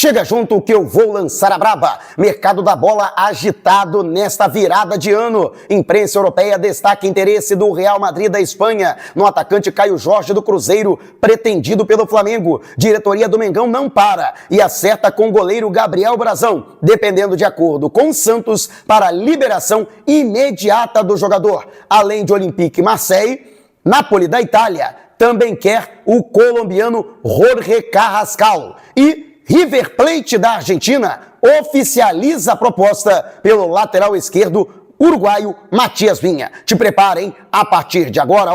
Chega junto que eu vou lançar a braba. Mercado da bola agitado nesta virada de ano. Imprensa europeia destaca interesse do Real Madrid da Espanha no atacante Caio Jorge do Cruzeiro, pretendido pelo Flamengo. Diretoria do Mengão não para e acerta com o goleiro Gabriel Brazão, dependendo de acordo com o Santos para a liberação imediata do jogador. Além de Olympique Marseille, Napoli da Itália também quer o colombiano Jorge Carrascal. E River Plate da Argentina oficializa a proposta pelo lateral esquerdo uruguaio Matias Vinha. Te preparem, a partir de agora,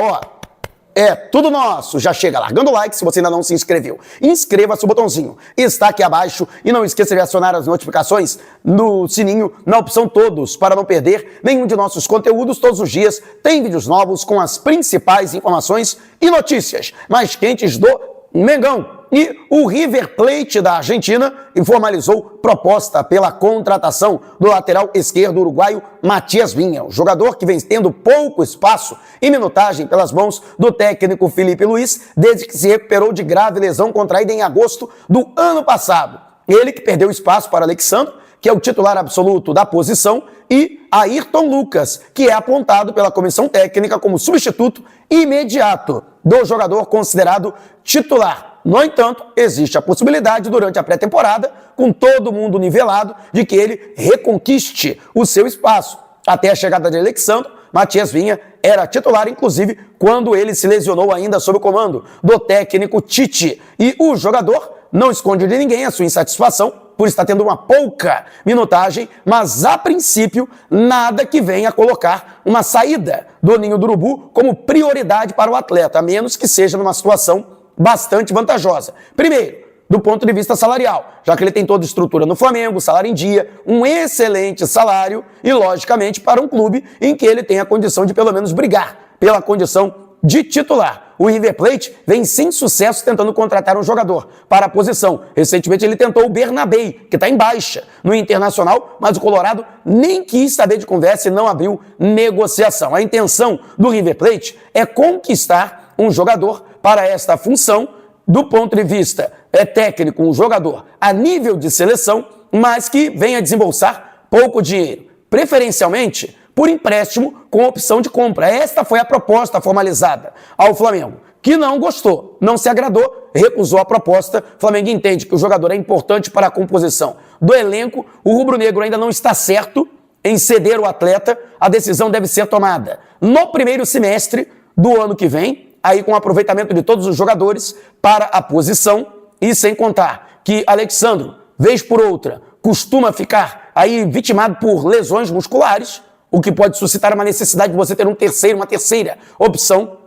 é tudo nosso. Já chega largando o like se você ainda não se inscreveu. Inscreva-se o botãozinho, está aqui abaixo e não esqueça de acionar as notificações no sininho na opção todos para não perder nenhum de nossos conteúdos. Todos os dias tem vídeos novos com as principais informações e notícias mais quentes do Mengão. E o River Plate da Argentina formalizou proposta pela contratação do lateral esquerdo uruguaio Matias Vinha, o jogador que vem tendo pouco espaço e minutagem pelas mãos do técnico Filipe Luís desde que se recuperou de grave lesão contraída em agosto do ano passado. Ele que perdeu espaço para Alexandre, que é o titular absoluto da posição, e Ayrton Lucas, que é apontado pela comissão técnica como substituto imediato do jogador considerado titular. No entanto, existe a possibilidade, durante a pré-temporada, com todo mundo nivelado, de que ele reconquiste o seu espaço. Até a chegada de Alexandre, Matias Vinha era titular, inclusive, quando ele se lesionou ainda sob o comando do técnico Tite. E o jogador não esconde de ninguém a sua insatisfação por estar tendo uma pouca minutagem, mas, a princípio, nada que venha colocar uma saída do Ninho do Urubu como prioridade para o atleta, a menos que seja numa situação bastante vantajosa. Primeiro, do ponto de vista salarial, já que ele tem toda a estrutura no Flamengo, salário em dia, um excelente salário e, logicamente, para um clube em que ele tem a condição de pelo menos brigar pela condição de titular. O River Plate vem sem sucesso tentando contratar um jogador para a posição. Recentemente ele tentou o Bernabé, que está em baixa no Internacional, mas o Colorado nem quis saber de conversa e não abriu negociação. A intenção do River Plate é conquistar um jogador para esta função, do ponto de vista técnico, um jogador a nível de seleção, mas que venha desembolsar pouco dinheiro, preferencialmente por empréstimo com opção de compra. Esta foi a proposta formalizada ao Flamengo, que não gostou, não se agradou, recusou a proposta. O Flamengo entende que o jogador é importante para a composição do elenco. O rubro-negro ainda não está certo em ceder o atleta. A decisão deve ser tomada no primeiro semestre do ano que vem, aí com o aproveitamento de todos os jogadores para a posição, e sem contar que Alexandre, vez por outra, costuma ficar aí vitimado por lesões musculares, o que pode suscitar uma necessidade de você ter uma terceira opção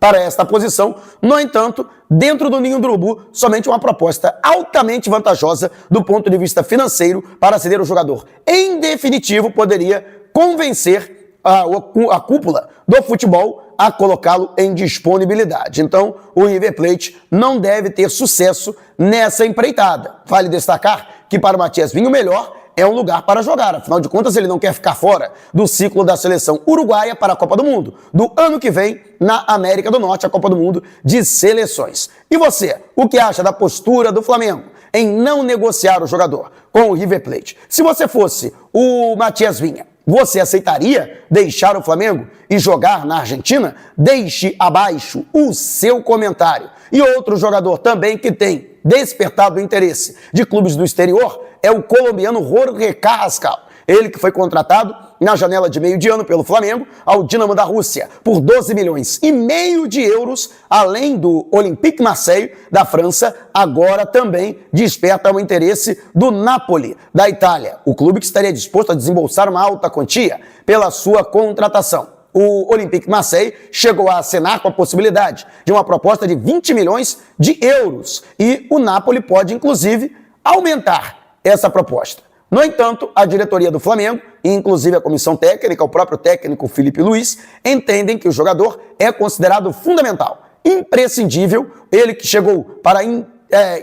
para esta posição. No entanto, dentro do Ninho do Urubu, somente uma proposta altamente vantajosa do ponto de vista financeiro para ceder o jogador. Em definitivo, poderia convencer a cúpula do futebol a colocá-lo em disponibilidade. Então, o River Plate não deve ter sucesso nessa empreitada. Vale destacar que para o Matias Vinha o melhor é um lugar para jogar. Afinal de contas, ele não quer ficar fora do ciclo da seleção uruguaia para a Copa do Mundo do ano que vem na América do Norte, a Copa do Mundo de seleções. E você, o que acha da postura do Flamengo em não negociar o jogador com o River Plate? Se você fosse o Matias Vinha, você aceitaria deixar o Flamengo e jogar na Argentina? Deixe abaixo o seu comentário. E outro jogador também que tem despertado o interesse de clubes do exterior é o colombiano Jorge Carrascal. Ele que foi contratado na janela de meio de ano pelo Flamengo ao Dinamo da Rússia por 12 milhões e meio de euros, além do Olympique Marseille da França, agora também desperta o interesse do Napoli da Itália, o clube que estaria disposto a desembolsar uma alta quantia pela sua contratação. O Olympique Marseille chegou a acenar com a possibilidade de uma proposta de 20 milhões de euros e o Napoli pode, inclusive, aumentar essa proposta. No entanto, a diretoria do Flamengo, e inclusive a comissão técnica, o próprio técnico Filipe Luís, entendem que o jogador é considerado fundamental, imprescindível. Ele que chegou para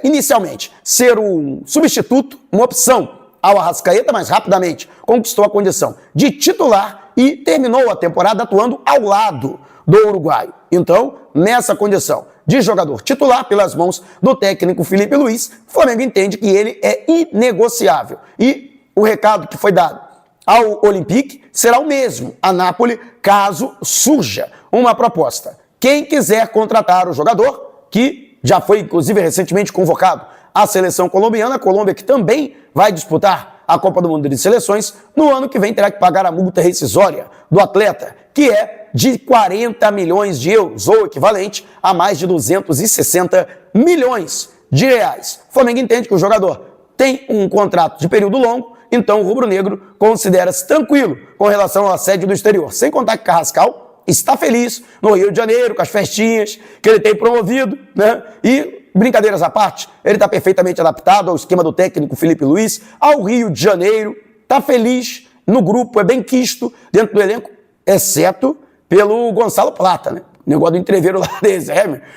inicialmente ser um substituto, uma opção ao Arrascaeta, mas rapidamente conquistou a condição de titular e terminou a temporada atuando ao lado do uruguaio. Então, nessa condição de jogador titular pelas mãos do técnico Felipe Luiz, o Flamengo entende que ele é inegociável. E o recado que foi dado ao Olympique será o mesmo a Napoli, caso surja uma proposta. Quem quiser contratar o jogador, que já foi inclusive recentemente convocado à seleção colombiana, a Colômbia que também vai disputar a Copa do Mundo de Seleções, no ano que vem terá que pagar a multa rescisória do atleta, que é de 40 milhões de euros, ou equivalente a mais de 260 milhões de reais. O Flamengo entende que o jogador tem um contrato de período longo, então o rubro-negro considera-se tranquilo com relação ao assédio do exterior. Sem contar que Carrascal está feliz no Rio de Janeiro, com as festinhas que ele tem promovido, né? E, brincadeiras à parte, ele está perfeitamente adaptado ao esquema do técnico Felipe Luiz, ao Rio de Janeiro, está feliz no grupo, é bem quisto dentro do elenco, exceto pelo Gonçalo Plata, né? O negócio do entreveiro lá desse,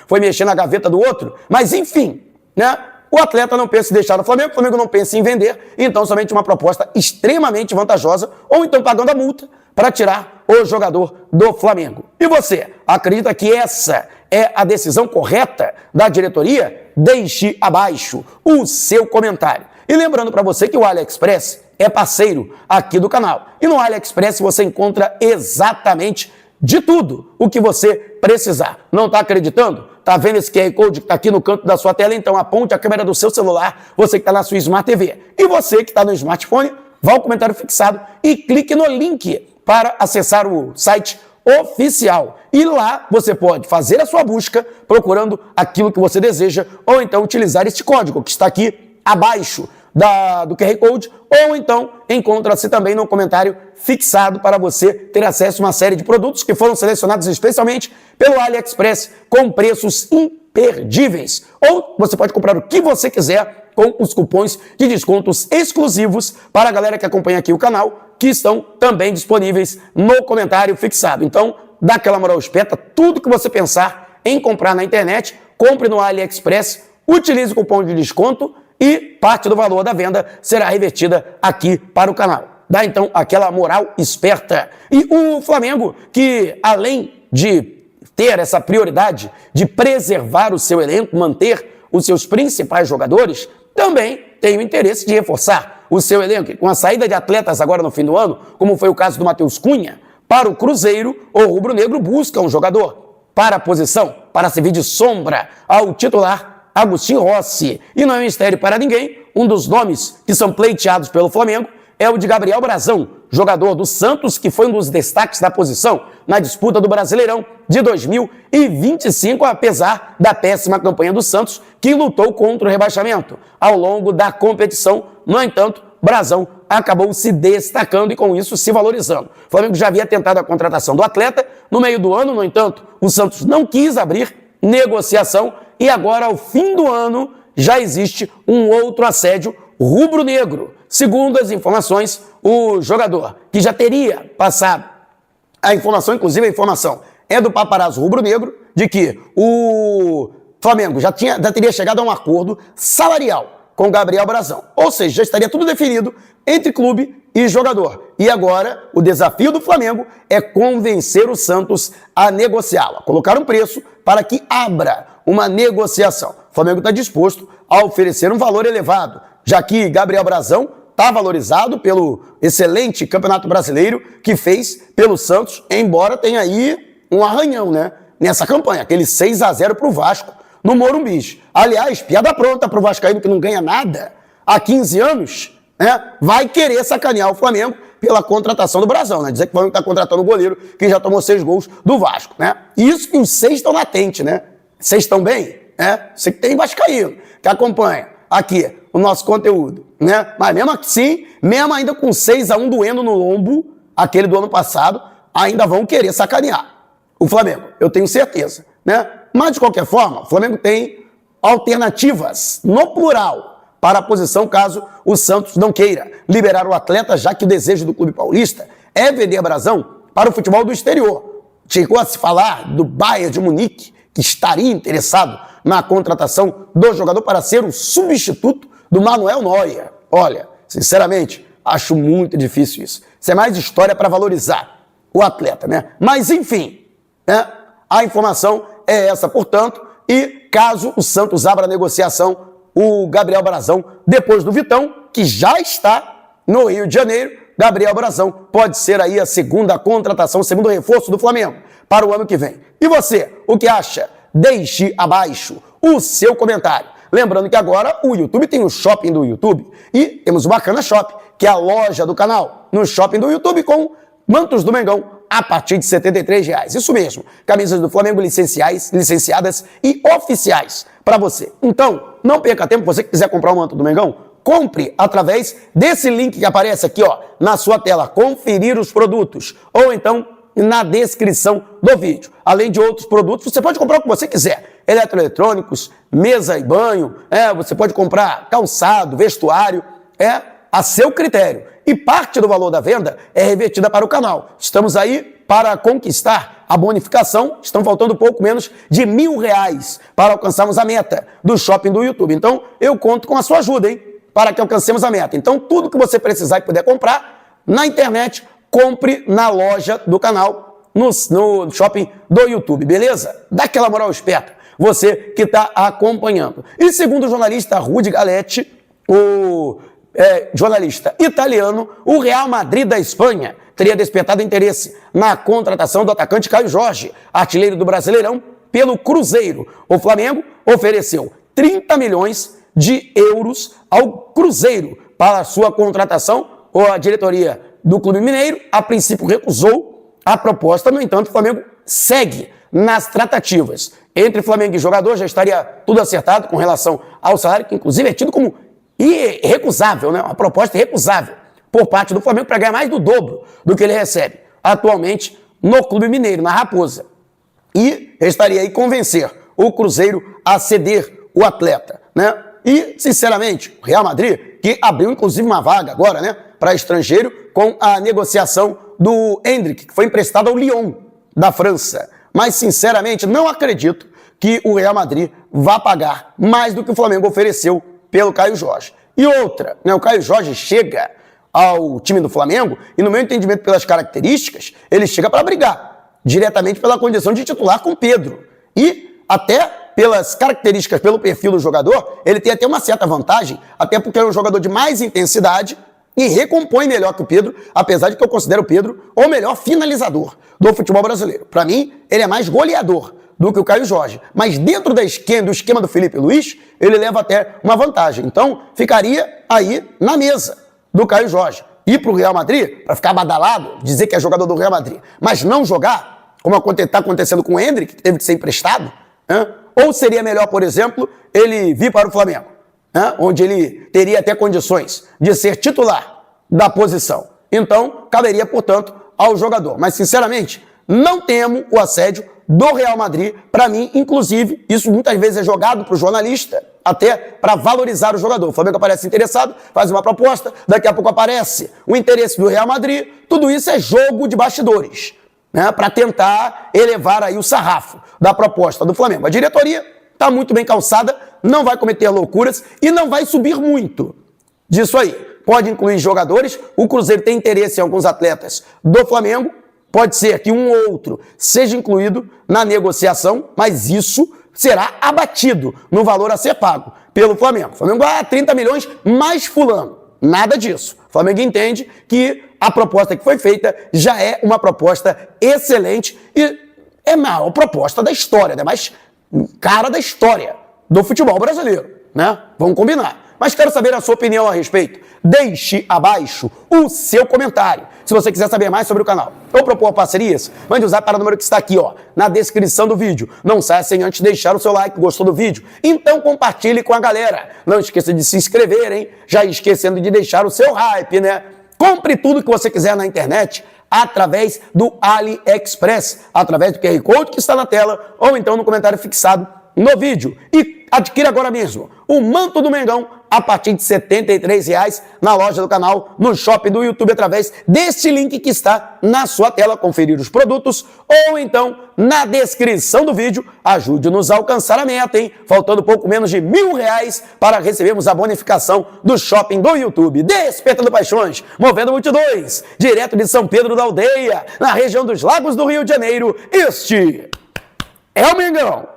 foi mexer na gaveta do outro, mas enfim, né? O atleta não pensa em deixar o Flamengo não pensa em vender, então somente uma proposta extremamente vantajosa, ou então pagando a multa para tirar o jogador do Flamengo. E você, acredita que essa é a decisão correta da diretoria? Deixe abaixo o seu comentário. E lembrando para você que o AliExpress é parceiro aqui do canal. E no AliExpress você encontra exatamente de tudo o que você precisar. Não está acreditando? Está vendo esse QR Code que está aqui no canto da sua tela? Então aponte a câmera do seu celular, você que está na sua Smart TV. E você que está no smartphone, vá ao comentário fixado e clique no link para acessar o site oficial. E lá você pode fazer a sua busca procurando aquilo que você deseja, ou então utilizar este código que está aqui abaixo do QR Code, ou então encontra-se também no comentário fixado para você ter acesso a uma série de produtos que foram selecionados especialmente pelo AliExpress com preços imperdíveis. Ou você pode comprar o que você quiser com os cupons de descontos exclusivos para a galera que acompanha aqui o canal, que estão também disponíveis no comentário fixado. Então, dá aquela moral esperta, tudo que você pensar em comprar na internet, compre no AliExpress, utilize o cupom de desconto e parte do valor da venda será revertida aqui para o canal. Dá então aquela moral esperta. E o Flamengo, que além de ter essa prioridade de preservar o seu elenco, manter os seus principais jogadores, também tem o interesse de reforçar o seu elenco. Com a saída de atletas agora no fim do ano, como foi o caso do Matheus Cunha, para o Cruzeiro, o rubro-negro busca um jogador para a posição, para servir de sombra ao titular Agustín Rossi. E não é mistério para ninguém, um dos nomes que são pleiteados pelo Flamengo é o de Gabriel Brazão, jogador do Santos, que foi um dos destaques da posição na disputa do Brasileirão de 2025, apesar da péssima campanha do Santos, que lutou contra o rebaixamento ao longo da competição. No entanto, Brazão acabou se destacando e com isso se valorizando. O Flamengo já havia tentado a contratação do atleta no meio do ano, no entanto, o Santos não quis abrir negociação e agora, ao fim do ano, já existe um outro assédio rubro-negro. Segundo as informações, o jogador que já teria passado a informação, inclusive a informação é do paparazzo rubro-negro, de que o Flamengo já teria chegado a um acordo salarial com Gabriel Brazão. Ou seja, já estaria tudo definido entre clube e jogador. E agora, o desafio do Flamengo é convencer o Santos a negociá-lo, a colocar um preço para que abra uma negociação. O Flamengo está disposto a oferecer um valor elevado, já que Gabriel Brazão está valorizado pelo excelente Campeonato Brasileiro que fez pelo Santos, embora tenha aí um arranhão, né, nessa campanha, aquele 6-0 para o Vasco no Morumbi. Aliás, piada pronta para o vascaíno que não ganha nada há 15 anos, né, vai querer sacanear o Flamengo pela contratação do Brazão, né? Dizer que o Flamengo está contratando um goleiro que já tomou 6 gols do Vasco, né? E isso que os 6 estão latentes, né? Vocês estão bem? Você que tem vascaíno, que acompanha aqui o nosso conteúdo, né? Mas mesmo assim, mesmo ainda com 6-1 doendo no lombo, aquele do ano passado, ainda vão querer sacanear o Flamengo, eu tenho certeza, né? Mas, de qualquer forma, o Flamengo tem alternativas, no plural, para a posição caso o Santos não queira liberar o atleta, já que o desejo do clube paulista é vender Brazão para o futebol do exterior. Chegou a se falar do Bayern de Munique, que estaria interessado na contratação do jogador para ser o substituto do Manuel Neuer. Olha, sinceramente, acho muito difícil isso. Isso é mais história para valorizar o atleta, né? Mas, enfim, né? A informação é essa, portanto, e caso o Santos abra a negociação, o Gabriel Brazão, depois do Vitão, que já está no Rio de Janeiro, Gabriel Brazão pode ser aí a segunda contratação, o segundo reforço do Flamengo para o ano que vem. E você, o que acha? Deixe abaixo o seu comentário. Lembrando que agora o YouTube tem o shopping do YouTube e temos o Bacana Shop, que é a loja do canal, no shopping do YouTube com mantos do Mengão a partir de R$ 73,00. Isso mesmo, camisas do Flamengo licenciadas e oficiais para você. Então, não perca tempo, você que quiser comprar o manto do Mengão, compre através desse link que aparece aqui, ó, na sua tela, conferir os produtos, ou então na descrição do vídeo. Além de outros produtos, você pode comprar o que você quiser. Eletroeletrônicos, mesa e banho, você pode comprar calçado, vestuário, a seu critério. E parte do valor da venda é revertida para o canal. Estamos aí para conquistar a bonificação. Estão faltando pouco menos de R$1.000 para alcançarmos a meta do shopping do YouTube. Então, eu conto com a sua ajuda, hein? Para que alcancemos a meta. Então, tudo que você precisar e puder comprar na internet, compre na loja do canal, no shopping do YouTube, beleza? Dá aquela moral esperta, você que está acompanhando. E segundo o jornalista Rudy Galetti, o jornalista italiano, o Real Madrid da Espanha teria despertado interesse na contratação do atacante Caio Jorge, artilheiro do Brasileirão, pelo Cruzeiro. O Flamengo ofereceu 30 milhões de euros ao Cruzeiro para a sua contratação. A diretoria do Clube Mineiro, a princípio, recusou a proposta. No entanto, o Flamengo segue nas tratativas. Entre Flamengo e jogador já estaria tudo acertado com relação ao salário, que inclusive é tido como irrecusável, né? Uma proposta irrecusável por parte do Flamengo para ganhar mais do dobro do que ele recebe atualmente no Clube Mineiro, na Raposa. E restaria aí convencer o Cruzeiro a ceder o atleta, né? E, sinceramente, o Real Madrid, que abriu inclusive uma vaga agora, né, para estrangeiro, com a negociação do Endrick, que foi emprestado ao Lyon, da França. Mas, sinceramente, não acredito que o Real Madrid vá pagar mais do que o Flamengo ofereceu pelo Caio Jorge. E outra, né, o Caio Jorge chega ao time do Flamengo e, no meu entendimento, pelas características, ele chega para brigar diretamente pela condição de titular com o Pedro. E até pelas características, pelo perfil do jogador, ele tem até uma certa vantagem, até porque é um jogador de mais intensidade e recompõe melhor que o Pedro, apesar de que eu considero o Pedro o melhor finalizador do futebol brasileiro. Para mim, ele é mais goleador do que o Caio Jorge. Mas dentro do esquema do Felipe Luiz, ele leva até uma vantagem. Então, ficaria aí na mesa do Caio Jorge. Ir para o Real Madrid, para ficar badalado, dizer que é jogador do Real Madrid, mas não jogar, como está acontecendo com o Endrick, que teve que ser emprestado, né? Ou seria melhor, por exemplo, ele vir para o Flamengo, né? Onde ele teria até condições de ser titular da posição. Então, caberia, portanto, ao jogador. Mas, sinceramente, não temo o assédio do Real Madrid. Para mim, inclusive, isso muitas vezes é jogado para o jornalista, até para valorizar o jogador. O Flamengo aparece interessado, faz uma proposta, daqui a pouco aparece o interesse do Real Madrid. Tudo isso é jogo de bastidores, né, para tentar elevar aí o sarrafo da proposta do Flamengo. A diretoria está muito bem calçada, não vai cometer loucuras e não vai subir muito disso aí. Pode incluir jogadores, o Cruzeiro tem interesse em alguns atletas do Flamengo, pode ser que um ou outro seja incluído na negociação, mas isso será abatido no valor a ser pago pelo Flamengo. O Flamengo, 30 milhões mais fulano. Nada disso. O Flamengo entende que a proposta que foi feita já é uma proposta excelente e é a maior proposta da história, né? Mais cara da história do futebol brasileiro, né? Vamos combinar. Mas quero saber a sua opinião a respeito. Deixe abaixo o seu comentário. Se você quiser saber mais sobre o canal ou propor parcerias, mande usar para o número que está aqui, ó, na descrição do vídeo. Não saia sem antes deixar o seu like, gostou do vídeo? Então compartilhe com a galera. Não esqueça de se inscrever, hein? Já esquecendo de deixar o seu hype, né? Compre tudo que você quiser na internet através do AliExpress, através do QR Code que está na tela ou então no comentário fixado no vídeo. E adquira agora mesmo o manto do Mengão a partir de R$ 73,00 na loja do canal, no shopping do YouTube, através deste link que está na sua tela. Conferir os produtos ou então na descrição do vídeo. Ajude-nos a alcançar a meta, hein? Faltando pouco menos de R$1.000 para recebermos a bonificação do shopping do YouTube. Despertando paixões, movendo multidões, direto de São Pedro da Aldeia, na região dos Lagos do Rio de Janeiro. Este é o Mengão.